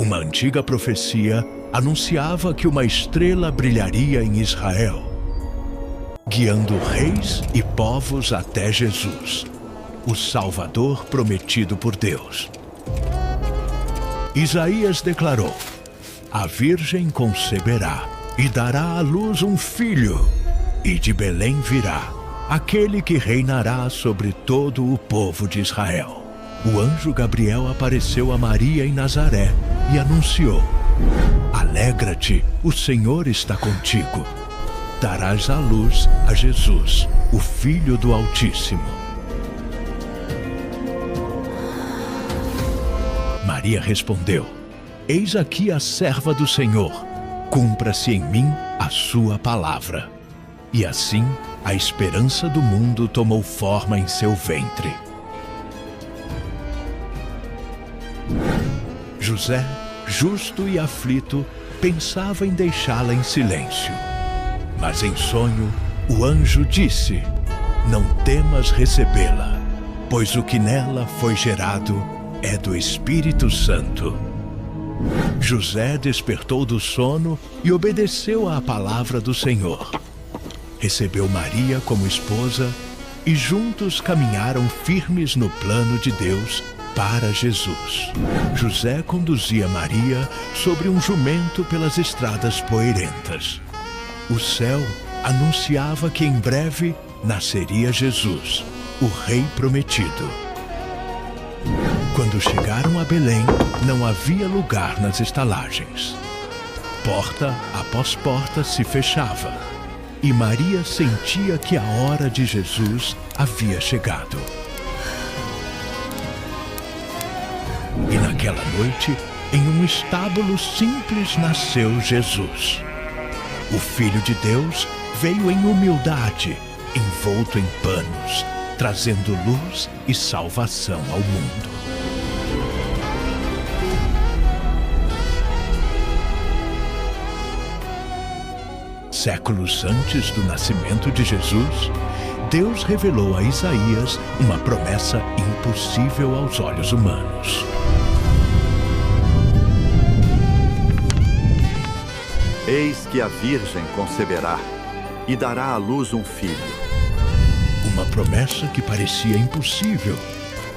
Uma antiga profecia anunciava que uma estrela brilharia em Israel, guiando reis e povos até Jesus, o Salvador prometido por Deus. Isaías declarou: a Virgem conceberá e dará à luz um filho, e de Belém virá aquele que reinará sobre todo o povo de Israel. O anjo Gabriel apareceu a Maria em Nazaré e anunciou: alegra-te, o Senhor está contigo. Darás à luz a Jesus, o Filho do Altíssimo. Maria respondeu: eis aqui a serva do Senhor, cumpra-se em mim a sua palavra. E assim a esperança do mundo tomou forma em seu ventre. José, justo e aflito, pensava em deixá-la em silêncio. Mas em sonho, o anjo disse: não temas recebê-la, pois o que nela foi gerado é do Espírito Santo. José despertou do sono e obedeceu à palavra do Senhor. Recebeu Maria como esposa e juntos caminharam firmes no plano de Deus para Jesus. José conduzia Maria sobre um jumento pelas estradas poeirentas. O céu anunciava que em breve nasceria Jesus, o Rei prometido. Quando chegaram a Belém, não havia lugar nas estalagens. Porta após porta se fechava, e Maria sentia que a hora de Jesus havia chegado. E naquela noite, em um estábulo simples, nasceu Jesus. O Filho de Deus veio em humildade, envolto em panos, trazendo luz e salvação ao mundo. Séculos antes do nascimento de Jesus, Deus revelou a Isaías uma promessa impossível aos olhos humanos. Eis que a Virgem conceberá e dará à luz um filho. Uma promessa que parecia impossível,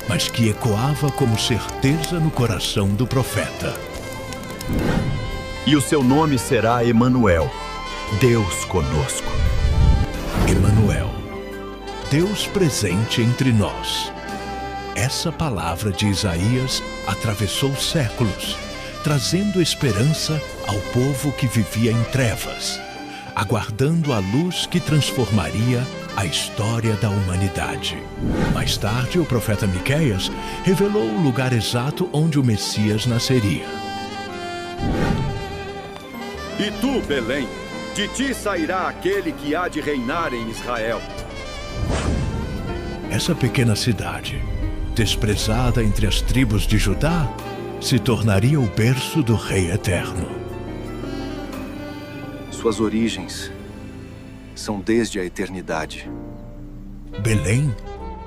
mas que ecoava como certeza no coração do profeta. E o seu nome será Emanuel, Deus conosco. Emanuel, Deus presente entre nós. Essa palavra de Isaías atravessou séculos, trazendo esperança ao povo que vivia em trevas, aguardando a luz que transformaria a história da humanidade. Mais tarde, o profeta Miqueias revelou o lugar exato onde o Messias nasceria. E tu, Belém, de ti sairá aquele que há de reinar em Israel. Essa pequena cidade, desprezada entre as tribos de Judá, se tornaria o berço do Rei Eterno. Suas origens são desde a eternidade. Belém,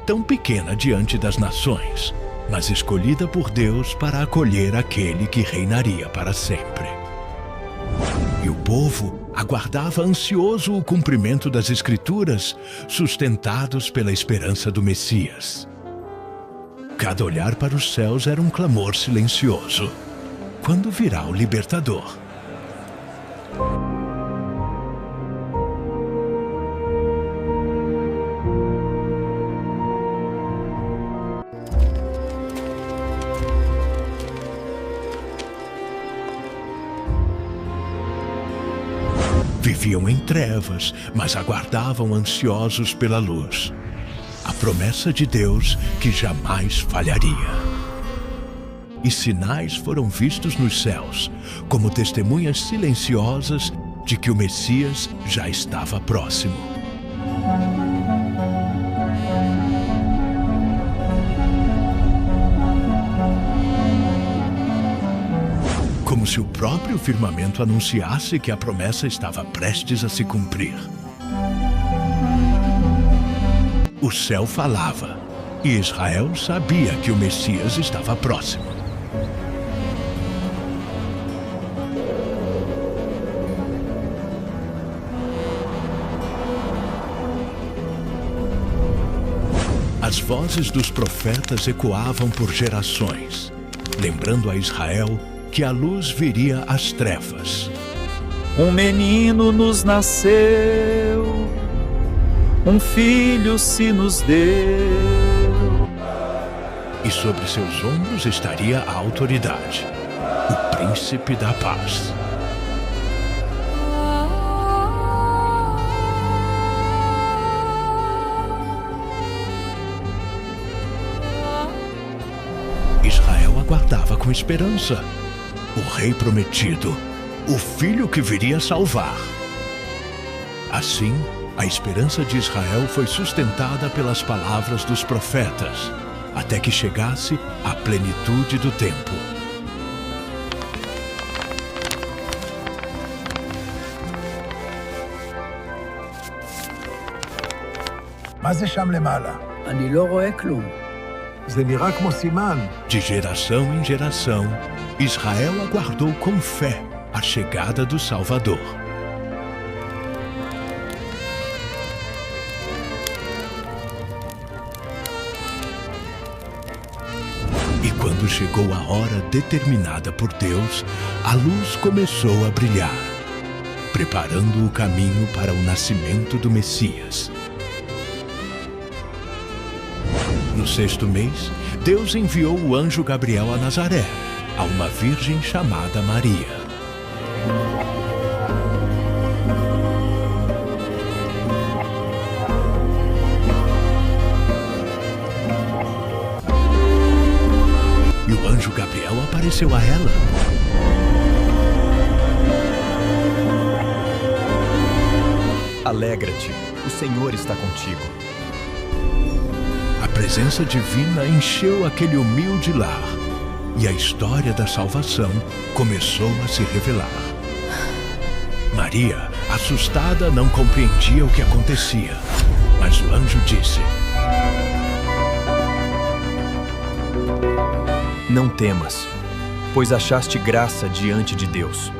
tão pequena diante das nações, mas escolhida por Deus para acolher aquele que reinaria para sempre. E o povo aguardava ansioso o cumprimento das Escrituras, sustentados pela esperança do Messias. Cada olhar para os céus era um clamor silencioso. Quando virá o libertador? Viviam em trevas, mas aguardavam ansiosos pela luz. A promessa de Deus que jamais falharia. E sinais foram vistos nos céus, como testemunhas silenciosas de que o Messias já estava próximo. Como se o próprio firmamento anunciasse que a promessa estava prestes a se cumprir. O céu falava, e Israel sabia que o Messias estava próximo. As vozes dos profetas ecoavam por gerações, lembrando a Israel que a luz viria às trevas. Um menino nos nasceu, um filho se nos deu. E sobre seus ombros estaria a autoridade, o príncipe da paz. Israel aguardava com esperança o rei prometido, o filho que viria salvar. Assim, a esperança de Israel foi sustentada pelas palavras dos profetas, até que chegasse a plenitude do tempo. מה זה שם למעלה? אני לא רואה כלום. זה נראה כמו סימן. De geração em geração, Israel aguardou com fé a chegada do Salvador. E quando chegou a hora determinada por Deus, a luz começou a brilhar, preparando o caminho para o nascimento do Messias. No 6º mês, Deus enviou o anjo Gabriel a Nazaré, a uma virgem chamada Maria. E o anjo Gabriel apareceu a ela. Alegra-te, o Senhor está contigo. A presença divina encheu aquele humilde lar, e a história da salvação começou a se revelar. Maria, assustada, não compreendia o que acontecia, mas o anjo disse: Não temas, pois achaste graça diante de Deus.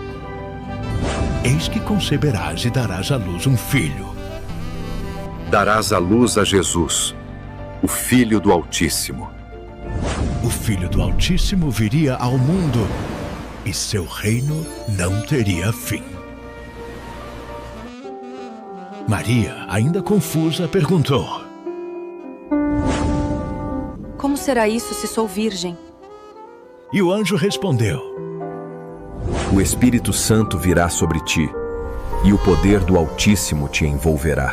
Eis que conceberás e darás à luz um filho. Darás à luz a Jesus, o Filho do Altíssimo. O Filho do Altíssimo viria ao mundo, e seu reino não teria fim. Maria, ainda confusa, perguntou: Como será isso se sou virgem? E o anjo respondeu: O Espírito Santo virá sobre ti, e o poder do Altíssimo te envolverá.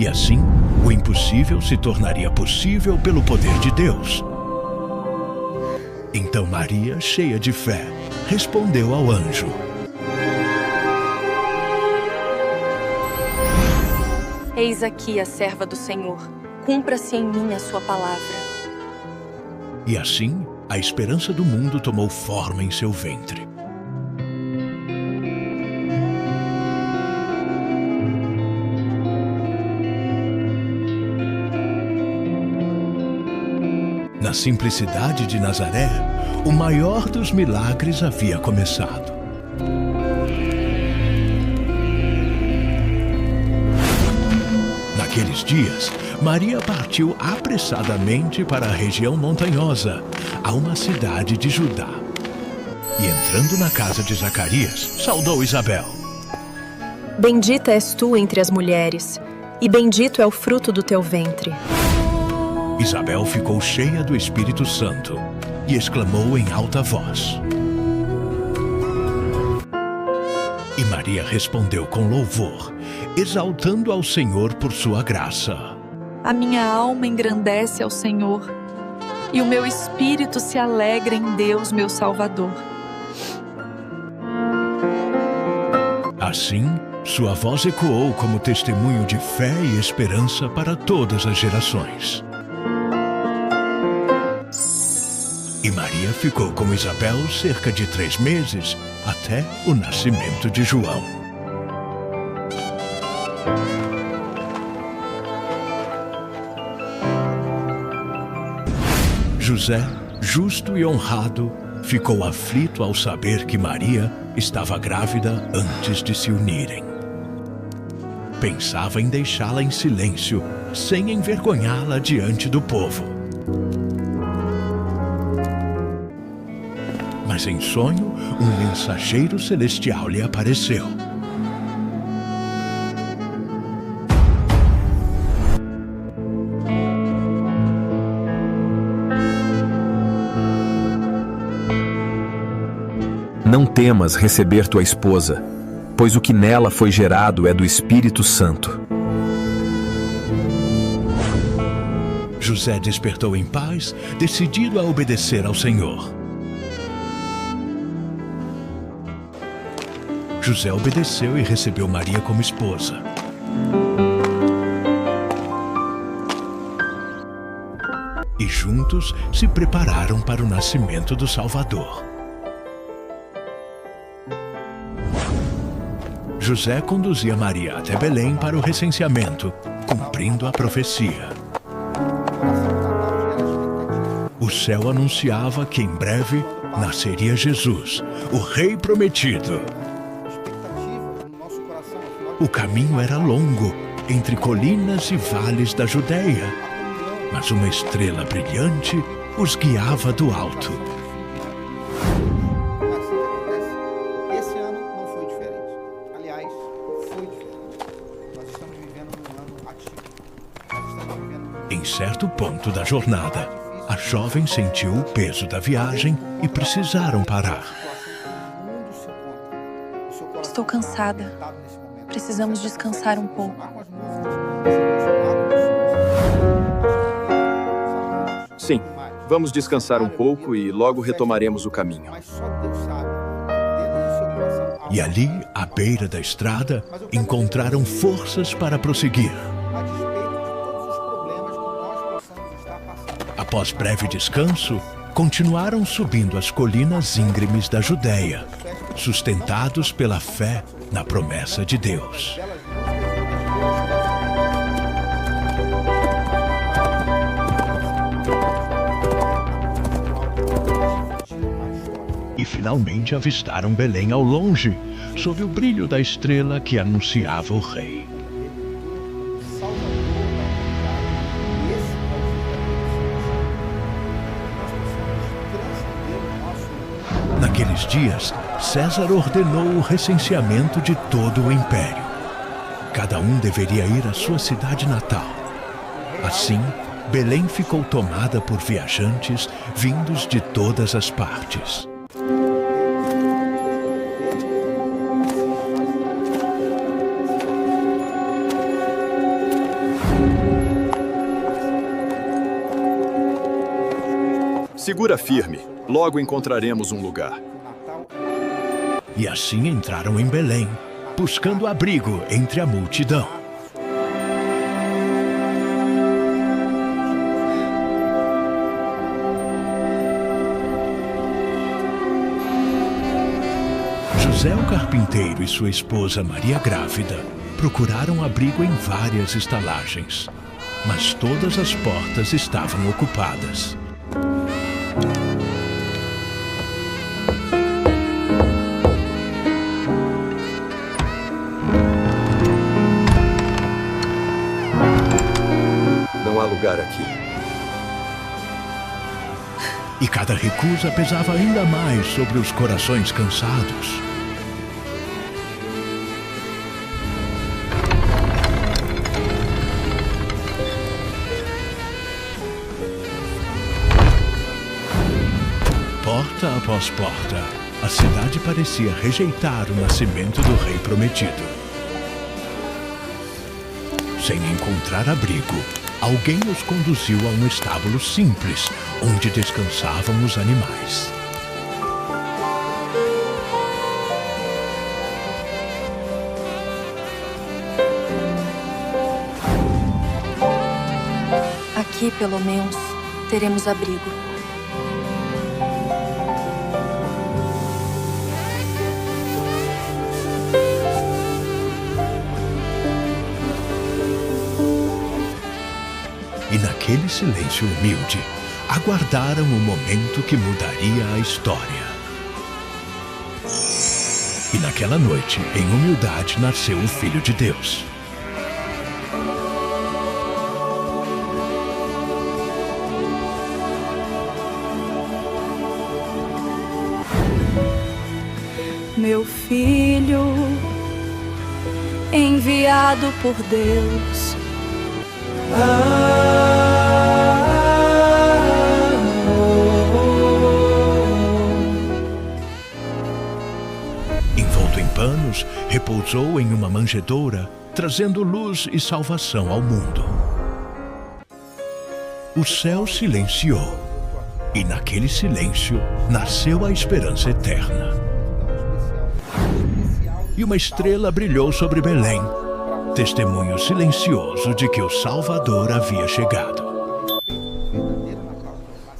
E assim, o impossível se tornaria possível pelo poder de Deus. Então Maria, cheia de fé, respondeu ao anjo: Eis aqui a serva do Senhor. Cumpra-se em mim a sua palavra. E assim, a esperança do mundo tomou forma em seu ventre. Na simplicidade de Nazaré, o maior dos milagres havia começado. Naqueles dias, Maria partiu apressadamente para a região montanhosa, a uma cidade de Judá. E entrando na casa de Zacarias, saudou Isabel. Bendita és tu entre as mulheres, e bendito é o fruto do teu ventre. Isabel ficou cheia do Espírito Santo e exclamou em alta voz. E Maria respondeu com louvor, exaltando ao Senhor por sua graça. A minha alma engrandece ao Senhor, e o meu espírito se alegra em Deus, meu Salvador. Assim, sua voz ecoou como testemunho de fé e esperança para todas as gerações. E Maria ficou com Isabel cerca de 3 meses, até o nascimento de João. José, justo e honrado, ficou aflito ao saber que Maria estava grávida antes de se unirem. pensava em deixá-la em silêncio, sem envergonhá-la diante do povo. Mas em sonho, um mensageiro celestial lhe apareceu. Não temas receber tua esposa, pois o que nela foi gerado é do Espírito Santo. José despertou em paz, decidido a obedecer ao Senhor. José obedeceu e recebeu Maria como esposa. E juntos se prepararam para o nascimento do Salvador. José conduzia Maria até Belém para o recenseamento, cumprindo a profecia. O céu anunciava que em breve nasceria Jesus, o Rei prometido. O caminho era longo, entre colinas e vales da Judeia, mas uma estrela brilhante os guiava do alto. Em certo ponto da jornada, a jovem sentiu o peso da viagem e precisaram parar. Estou cansada. Precisamos descansar um pouco. Sim, vamos descansar um pouco e logo retomaremos o caminho. E ali, à beira da estrada, encontraram forças para prosseguir. Após breve descanso, continuaram subindo as colinas íngremes da Judeia, sustentados pela fé na promessa de Deus. E finalmente avistaram Belém ao longe, sob o brilho da estrela que anunciava o rei. Naqueles dias, César ordenou o recenseamento de todo o império. Cada um deveria ir à sua cidade natal. Assim, Belém ficou tomada por viajantes vindos de todas as partes. Segura firme, logo encontraremos um lugar. E assim entraram em Belém, buscando abrigo entre a multidão. José o carpinteiro e sua esposa Maria grávida procuraram abrigo em várias estalagens, mas todas as portas estavam ocupadas. Não há lugar aqui. E cada recusa pesava ainda mais sobre os corações cansados. Porta após porta, a cidade parecia rejeitar o nascimento do rei prometido. Sem encontrar abrigo, alguém os conduziu a um estábulo simples, onde descansavam os animais. Aqui, pelo menos, teremos abrigo. E naquele silêncio humilde, aguardaram o momento que mudaria a história. E naquela noite, em humildade, nasceu o Filho de Deus. meu filho, enviado por Deus. Envolto em panos, repousou em uma manjedoura, trazendo luz e salvação ao mundo. O céu silenciou, e naquele silêncio nasceu a esperança eterna. E uma estrela brilhou sobre Belém, testemunho silencioso de que o Salvador havia chegado.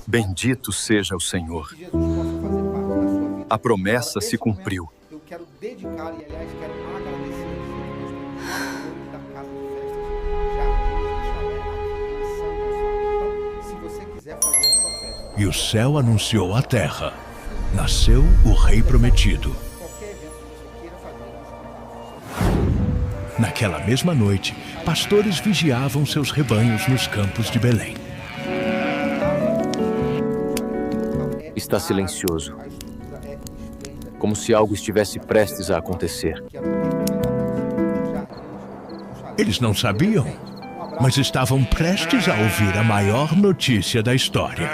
Bendito seja o Senhor. A promessa se cumpriu. Eu quero dedicar e, aliás, quero agradecer da casa de festas, se você quiser fazer a sua festa. E o céu anunciou à terra. Nasceu o Rei Prometido. Naquela mesma noite, pastores vigiavam seus rebanhos nos campos de Belém. Está silencioso, como se algo estivesse prestes a acontecer. Eles não sabiam, mas estavam prestes a ouvir a maior notícia da história.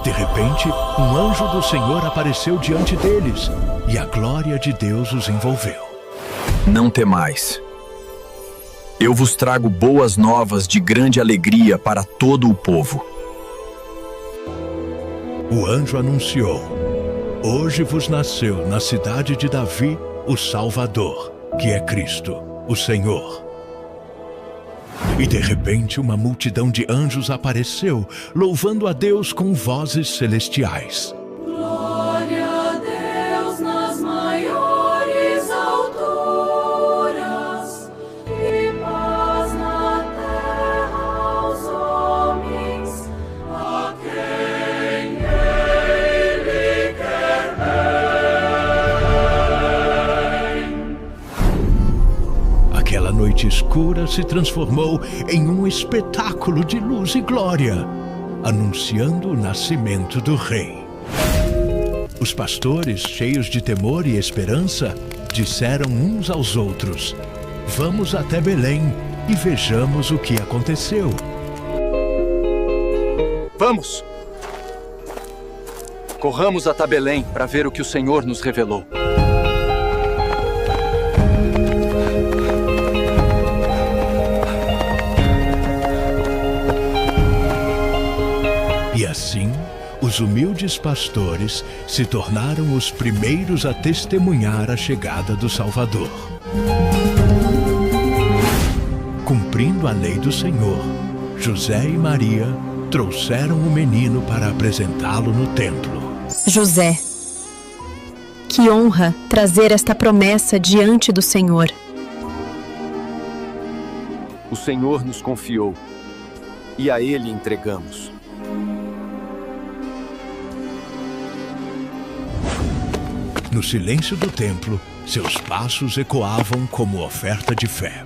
De repente, um anjo do Senhor apareceu diante deles, e a glória de Deus os envolveu. Não temais. Eu vos trago boas novas de grande alegria para todo o povo. O anjo anunciou: hoje vos nasceu na cidade de Davi o Salvador, que é Cristo, o Senhor. E de repente uma multidão de anjos apareceu, louvando a Deus com vozes celestiais. Glória a Deus nas maiores alturas, e paz na terra aos homens, a quem Ele quer bem. Aquela noite escura se transformou em um espetáculo de luz e glória, anunciando o nascimento do Rei. Os pastores, cheios de temor e esperança, disseram uns aos outros: vamos até Belém e vejamos o que aconteceu. Vamos! Corramos até Belém para ver o que o Senhor nos revelou. E assim, os humildes pastores se tornaram os primeiros a testemunhar a chegada do Salvador. Cumprindo a lei do Senhor, José e Maria trouxeram o menino para apresentá-lo no templo. José, que honra trazer esta promessa diante do Senhor. O Senhor nos confiou e a Ele entregamos. No silêncio do templo, seus passos ecoavam como oferta de fé.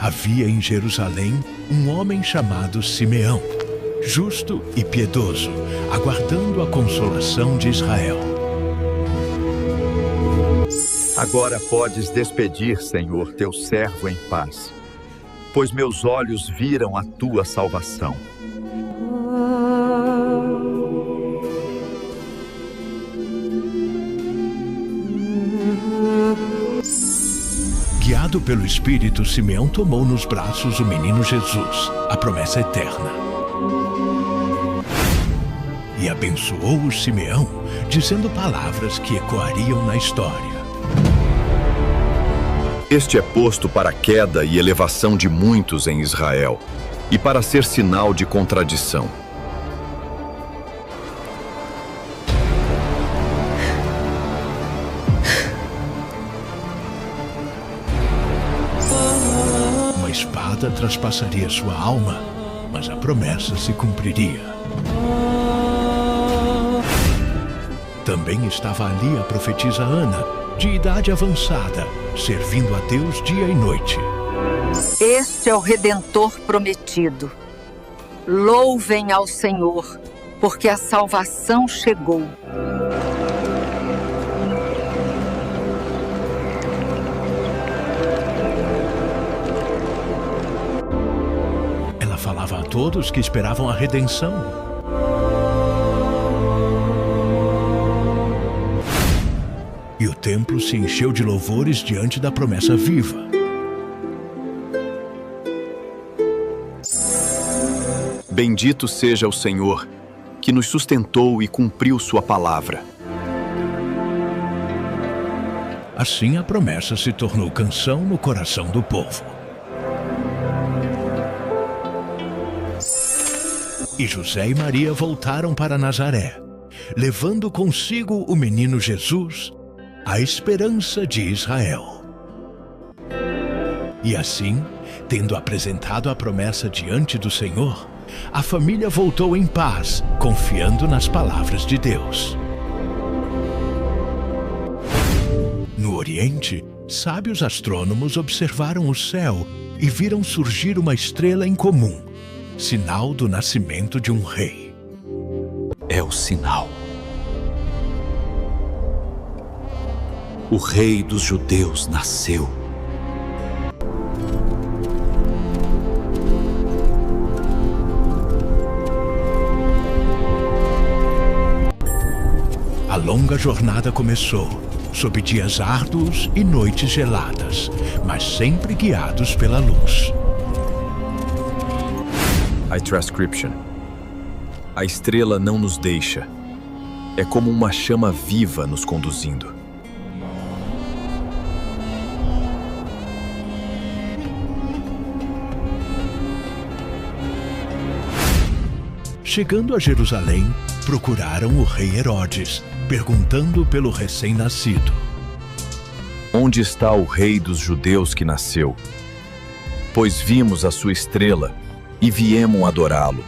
Havia em Jerusalém um homem chamado Simeão, justo e piedoso, aguardando a consolação de Israel. Agora podes despedir, Senhor, teu servo em paz, pois meus olhos viram a tua salvação. Guiado pelo Espírito, Simeão tomou nos braços o menino Jesus, a promessa eterna. E abençoou o Simeão, dizendo palavras que ecoariam na história. Este é posto para a queda e elevação de muitos em Israel, e para ser sinal de contradição. Uma espada traspassaria sua alma, mas a promessa se cumpriria. Também estava ali a profetisa Ana, de idade avançada, servindo a Deus dia e noite. Este é o Redentor prometido. Louvem ao Senhor, porque a salvação chegou. Ela falava a todos que esperavam a redenção. E o templo se encheu de louvores diante da promessa viva. Bendito seja o Senhor, que nos sustentou e cumpriu sua palavra. Assim a promessa se tornou canção no coração do povo. E José e Maria voltaram para Nazaré, levando consigo o menino Jesus, a esperança de Israel. E assim, tendo apresentado a promessa diante do Senhor, a família voltou em paz, confiando nas palavras de Deus. No Oriente, sábios astrônomos observaram o céu e viram surgir uma estrela em comum, sinal do nascimento de um rei. É o sinal. O rei dos judeus nasceu. A longa jornada começou, sob dias árduos e noites geladas, mas sempre guiados pela luz. A transcription. A estrela não nos deixa. É como uma chama viva nos conduzindo. Chegando a Jerusalém, procuraram o rei Herodes, perguntando pelo recém-nascido. Onde está o rei dos judeus que nasceu? Pois vimos a sua estrela e viemos adorá-lo.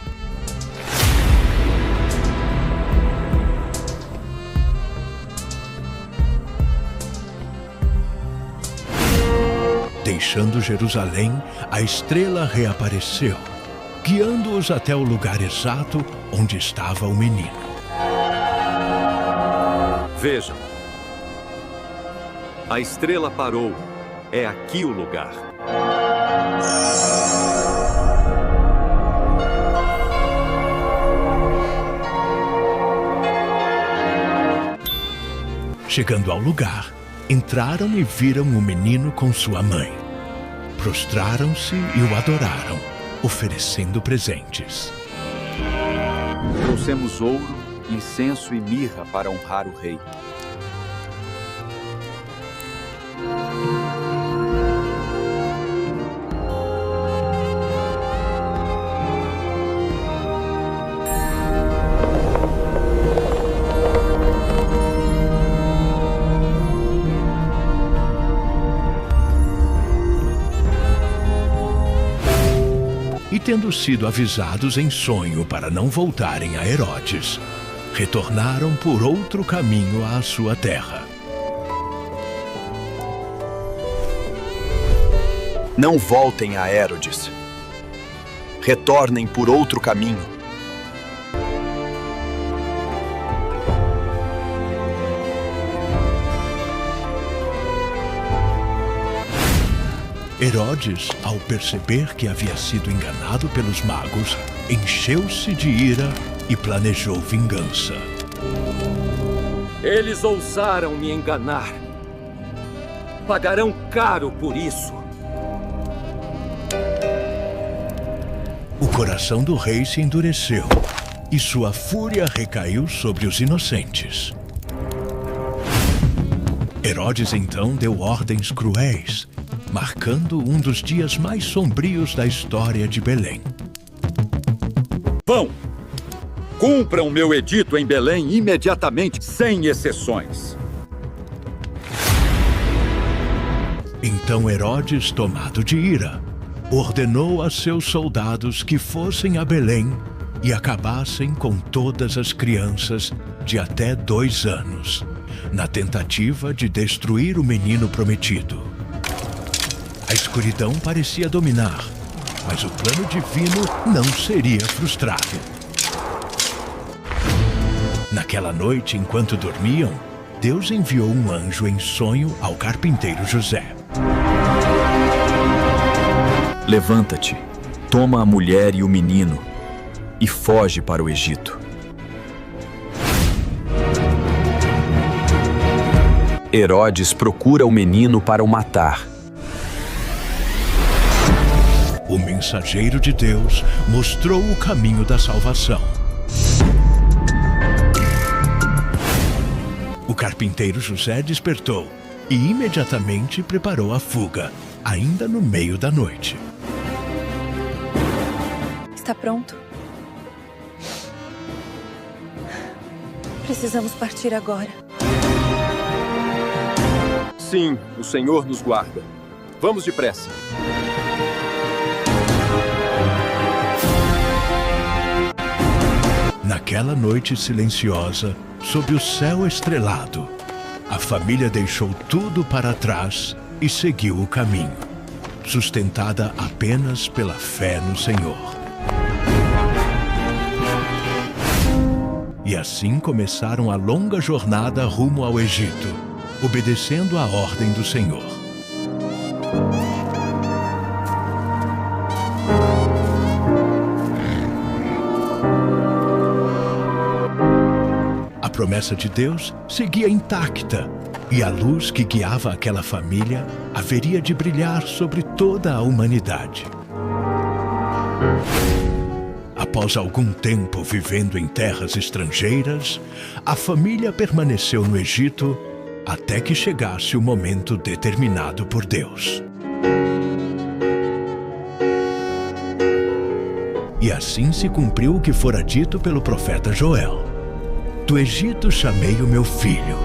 Deixando Jerusalém, a estrela reapareceu, guiando-os até o lugar exato onde estava o menino. Vejam. A estrela parou. É aqui o lugar. Chegando ao lugar, entraram e viram o menino com sua mãe. Prostraram-se e o adoraram, oferecendo presentes. Trouxemos ouro, incenso e mirra para honrar o rei. E tendo sido avisados em sonho para não voltarem a Herodes, retornaram por outro caminho à sua terra. Não voltem a Herodes. Retornem por outro caminho. Herodes, ao perceber que havia sido enganado pelos magos, encheu-se de ira e planejou vingança. Eles ousaram me enganar. Pagarão caro por isso. O coração do rei se endureceu e sua fúria recaiu sobre os inocentes. Herodes então deu ordens cruéis, marcando um dos dias mais sombrios da história de Belém. Vão! Cumpram meu edito em Belém imediatamente, sem exceções. Então Herodes, tomado de ira, ordenou a seus soldados que fossem a Belém e acabassem com todas as crianças de até 2 anos, na tentativa de destruir o menino prometido. A escuridão parecia dominar, mas o plano divino não seria frustrado. Naquela noite, enquanto dormiam, Deus enviou um anjo em sonho ao carpinteiro José. Levanta-te, toma a mulher e o menino e foge para o Egito. Herodes procura o menino para o matar. O mensageiro de Deus mostrou o caminho da salvação. O carpinteiro José despertou e imediatamente preparou a fuga, ainda no meio da noite. Está pronto? Precisamos partir agora. Sim, o Senhor nos guarda. Vamos depressa. Naquela noite silenciosa, sob o céu estrelado, a família deixou tudo para trás e seguiu o caminho, sustentada apenas pela fé no Senhor. E assim começaram a longa jornada rumo ao Egito, obedecendo à ordem do Senhor. A promessa de Deus seguia intacta, e a luz que guiava aquela família haveria de brilhar sobre toda a humanidade. Após algum tempo vivendo em terras estrangeiras, a família permaneceu no Egito até que chegasse o momento determinado por Deus. E assim se cumpriu o que fora dito pelo profeta Joel. Do Egito chamei o meu filho.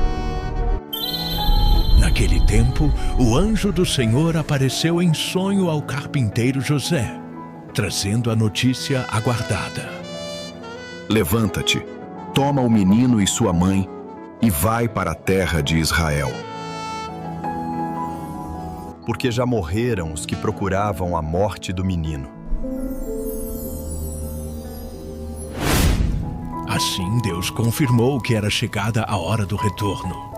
Naquele tempo, o anjo do Senhor apareceu em sonho ao carpinteiro José, trazendo a notícia aguardada. Levanta-te, toma o menino e sua mãe e vai para a terra de Israel. Porque já morreram os que procuravam a morte do menino. Assim, Deus confirmou que era chegada a hora do retorno.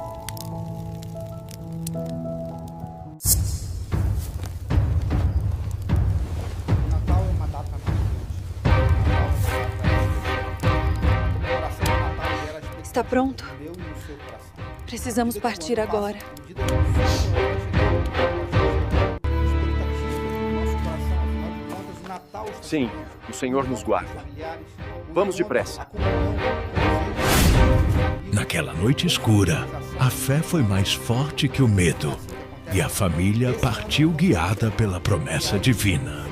Está pronto? Precisamos partir agora. Sim, o Senhor nos guarda. Vamos depressa. Naquela noite escura, a fé foi mais forte que o medo, e a família partiu guiada pela promessa divina.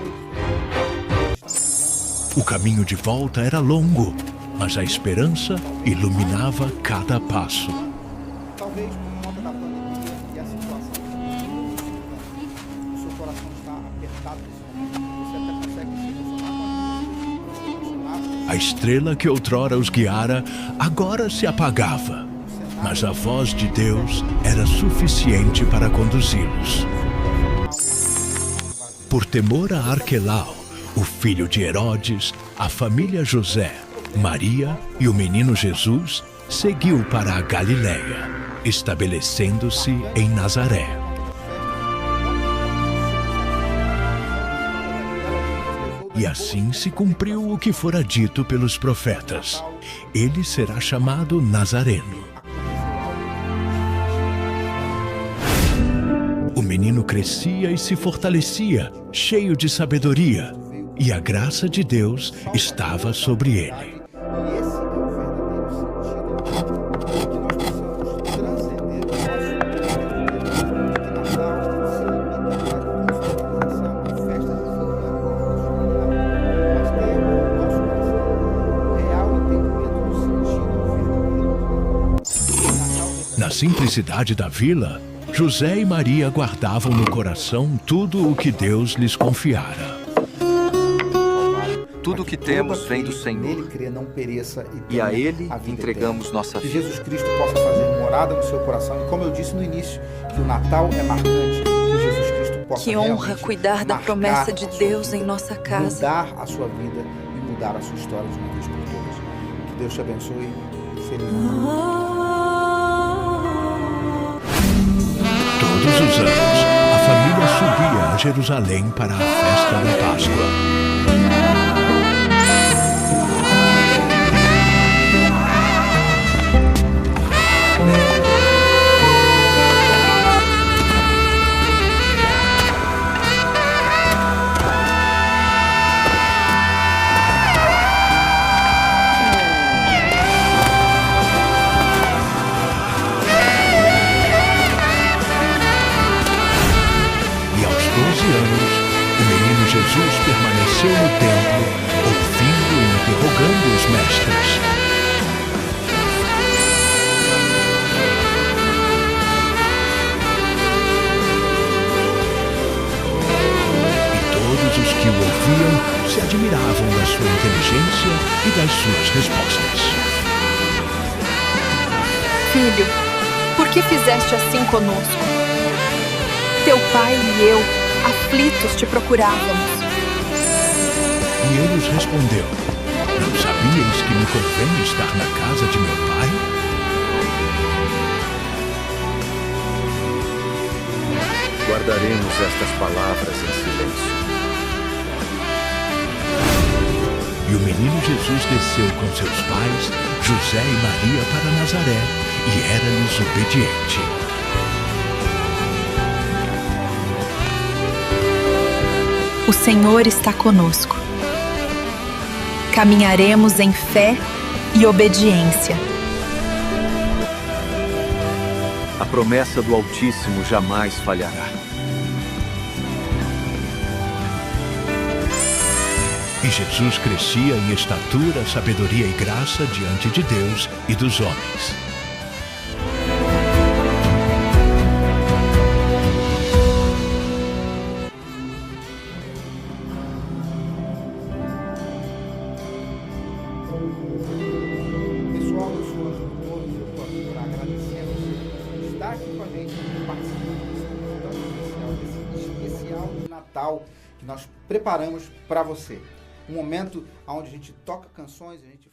O caminho de volta era longo, mas a esperança iluminava cada passo. Talvez por conta da pandemia e a situação o seu coração está apertado nesse momento. Você até consegue se emocionar. A estrela que outrora os guiara agora se apagava, mas a voz de Deus era suficiente para conduzi-los. Por temor a Arquelau, o filho de Herodes, a família José, Maria e o menino Jesus seguiu para a Galiléia, estabelecendo-se em Nazaré. E assim se cumpriu o que fora dito pelos profetas. Ele será chamado Nazareno. O menino crescia e se fortalecia, cheio de sabedoria, e a graça de Deus estava sobre ele. Na simplicidade da vila, José e Maria guardavam no coração tudo o que Deus lhes confiara. Tudo o que temos vem do Senhor. Nele crê, não pereça E a Ele entregamos nossa Que vida. Jesus Cristo possa fazer morada no seu coração. E como eu disse no início, que o Natal é marcante, que Jesus Cristo possa Que honra realmente cuidar da marcar promessa de a sua Deus vida, em nossa casa. Mudar a sua vida e mudar a sua história de uma vez por todas. Que Deus te abençoe. Feliz Natal. Todos os anos, a família subia a Jerusalém para a festa da Páscoa. Jesus permaneceu no templo, ouvindo e interrogando os mestres. E todos os que o ouviam se admiravam da sua inteligência e das suas respostas. Filho, por que fizeste assim conosco? Teu pai e eu, aflitos, te procurávamos. E ele os respondeu: não sabíeis que me convém estar na casa de meu pai? Guardaremos estas palavras em silêncio. E o menino Jesus desceu com seus pais, José e Maria, para Nazaré, e era-lhes obediente. O Senhor está conosco. Caminharemos em fé e obediência. A promessa do Altíssimo jamais falhará. E Jesus crescia em estatura, sabedoria e graça diante de Deus e dos homens. Pessoal, eu sou o Ângelo Torres, eu estou aqui para agradecer a você por estar aqui com a gente, participando desse especial de Natal que nós preparamos para você. Um momento onde a gente toca canções, a gente